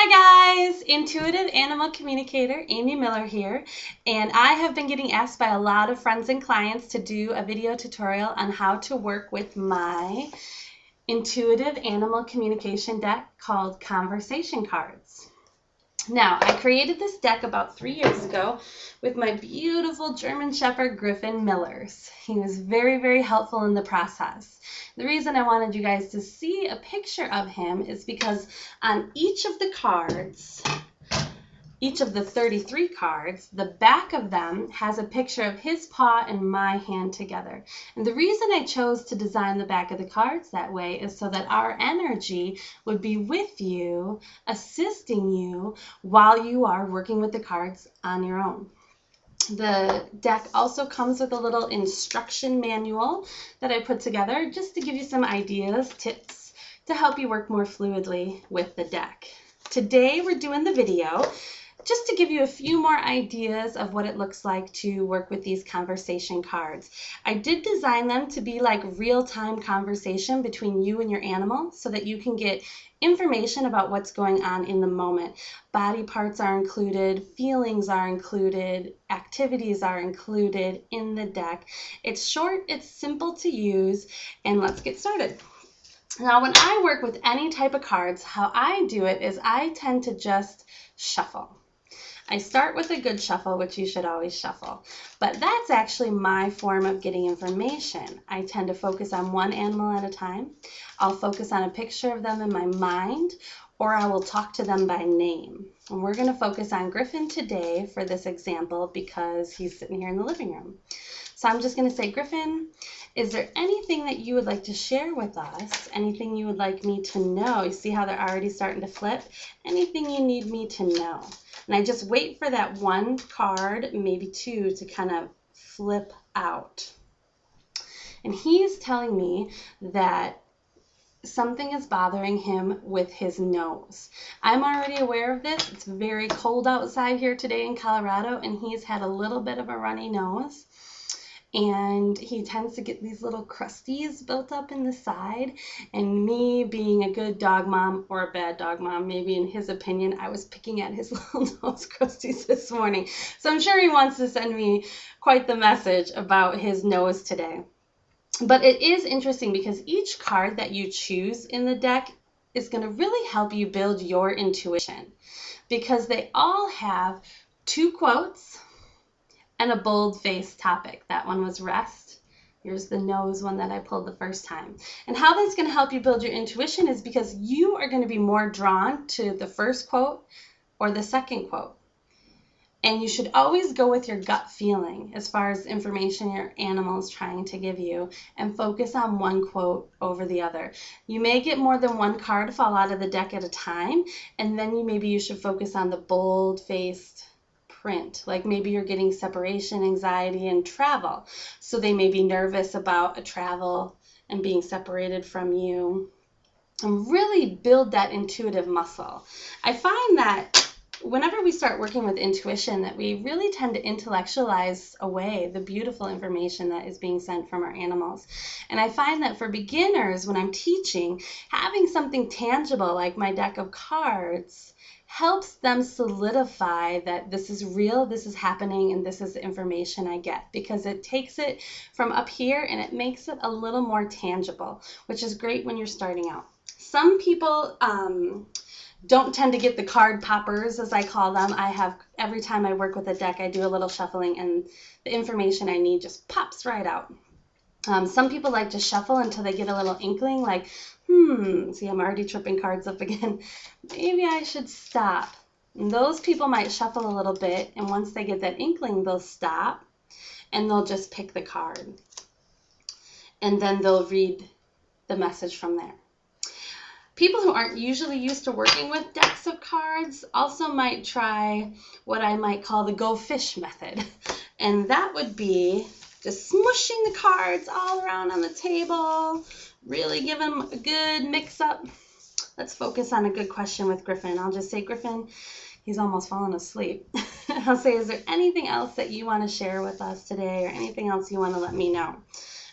Hi guys, Intuitive Animal Communicator Amy Miller here, and I have been getting asked by a lot of friends and clients to do a video tutorial on how to work with my intuitive animal communication deck called Conversation Cards. Now, I created this deck about 3 years ago with my beautiful German Shepherd Griffin Millers. He was very, very helpful in the process. The reason I wanted you guys to see a picture of him is because on each of the cards, each of the 33 cards, the back of them has a picture of his paw and my hand together. And the reason I chose to design the back of the cards that way is so that our energy would be with you, assisting you while you are working with the cards on your own. The deck also comes with a little instruction manual that I put together just to give you some ideas, tips to help you work more fluidly with the deck. Today we're doing the video just to give you a few more ideas of what it looks like to work with these conversation cards. I did design them to be like real-time conversation between you and your animal so that you can get information about what's going on in the moment. Body parts are included, feelings are included, activities are included in the deck. It's short, it's simple to use, and let's get started. Now, when I work with any type of cards, how I do it is I tend to just shuffle. I start with a good shuffle, which you should always shuffle, but that's actually my form of getting information. I tend to focus on one animal at a time. I'll focus on a picture of them in my mind, or I will talk to them by name. And we're going to focus on Griffin today for this example because he's sitting here in the living room. So I'm just going to say, Griffin, is there anything that you would like to share with us? Anything you would like me to know? You see how they're already starting to flip? Anything you need me to know? And I just wait for that one card, maybe two, to kind of flip out. And he's telling me that something is bothering him with his nose. I'm already aware of this. It's very cold outside here today in Colorado, and he's had a little bit of a runny nose. And he tends to get these little crusties built up in the side. And me being a good dog mom, or a bad dog mom, maybe in his opinion, I was picking at his little nose crusties this morning. So I'm sure he wants to send me quite the message about his nose today. But it is interesting because each card that you choose in the deck is going to really help you build your intuition, because they all have two quotes and a bold-faced topic. That one was rest. Here's the nose one that I pulled the first time. And how that's going to help you build your intuition is because you are going to be more drawn to the first quote or the second quote. And you should always go with your gut feeling as far as information your animal is trying to give you, and focus on one quote over the other. You may get more than one card fall out of the deck at a time, and then maybe you should focus on the bold-faced print. Like maybe you're getting separation anxiety and travel, so they may be nervous about a travel and being separated from you, and really build that intuitive muscle. I find that whenever we start working with intuition, that we really tend to intellectualize away the beautiful information that is being sent from our animals. And I find that for beginners, when I'm teaching, having something tangible like my deck of cards helps them solidify that this is real, this is happening, and this is the information I get, because it takes it from up here and it makes it a little more tangible, which is great when you're starting out. Some people don't tend to get the card poppers, as I call them. Every time I work with a deck, I do a little shuffling and the information I need just pops right out. Some people like to shuffle until they get a little inkling, like, see, I'm already tripping cards up again. Maybe I should stop. And those people might shuffle a little bit, and once they get that inkling, they'll stop, and they'll just pick the card. And then they'll read the message from there. People who aren't usually used to working with decks of cards also might try what I might call the go fish method. And that would be just smushing the cards all around on the table, really give them a good mix up. Let's focus on a good question with Griffin. I'll just say, Griffin, he's almost fallen asleep. I'll say, is there anything else that you want to share with us today, or anything else you want to let me know?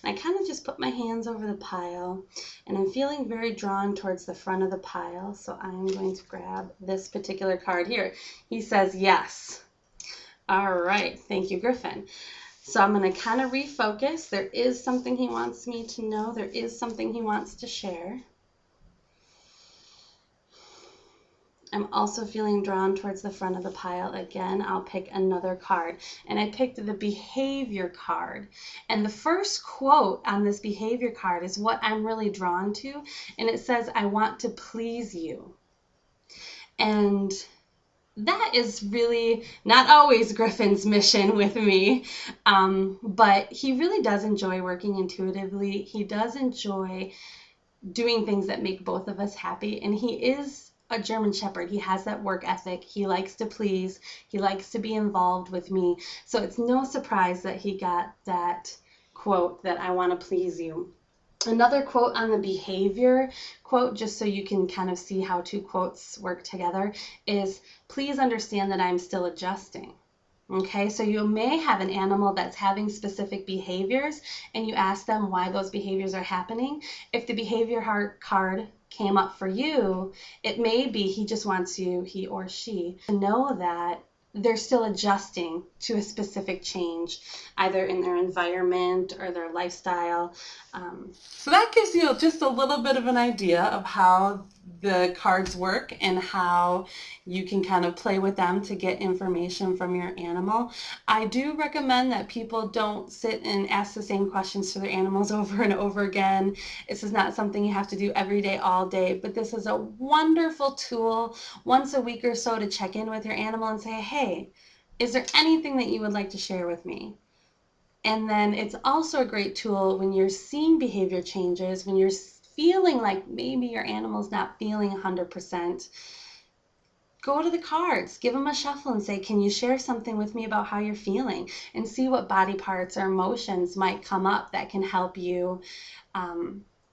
And I kind of just put my hands over the pile, and I'm feeling very drawn towards the front of the pile, so I'm going to grab this particular card here. He says yes. All right, thank you, Griffin. So I'm going to kind of refocus. There is something he wants me to know. There is something he wants to share. I'm also feeling drawn towards the front of the pile. Again, I'll pick another card. And I picked the behavior card. And the first quote on this behavior card is what I'm really drawn to. And it says, I want to please you. And that is really not always Griffin's mission with me, but he really does enjoy working intuitively. He does enjoy doing things that make both of us happy, and he is a German Shepherd. He has that work ethic. He likes to please. He likes to be involved with me. So it's no surprise that he got that quote that I want to please you. Another quote on the behavior quote, just so you can kind of see how two quotes work together, is please understand that I'm still adjusting. Okay, so you may have an animal that's having specific behaviors and you ask them why those behaviors are happening. If the behavior card came up for you, it may be he just wants you, he or she, to know that they're still adjusting to a specific change, either in their environment or their lifestyle. So that gives you just a little bit of an idea of how the cards work and how you can kind of play with them to get information from your animal. I do recommend that people don't sit and ask the same questions to their animals over and over again. This is not something you have to do every day, all day, but this is a wonderful tool once a week or so to check in with your animal and say, hey, is there anything that you would like to share with me? And then it's also a great tool when you're seeing behavior changes, when you're feeling like maybe your animal's not feeling 100%. Go to the cards, give them a shuffle and say, can you share something with me about how you're feeling? And see what body parts or emotions might come up that can help you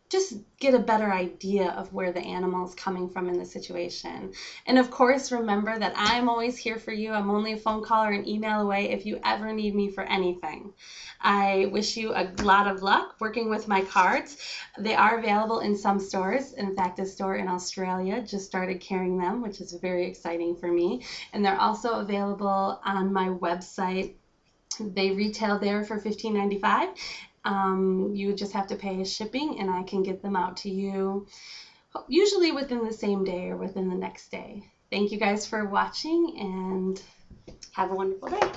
just get a better idea of where the animal is coming from in the situation. And of course, remember that I'm always here for you. I'm only a phone call or an email away if you ever need me for anything. I wish you a lot of luck working with my cards. They are available in some stores. In fact, a store in Australia just started carrying them, which is very exciting for me. And they're also available on my website. They retail there for $15.95. You just have to pay shipping and I can get them out to you usually within the same day or within the next day. Thank you guys for watching and have a wonderful day.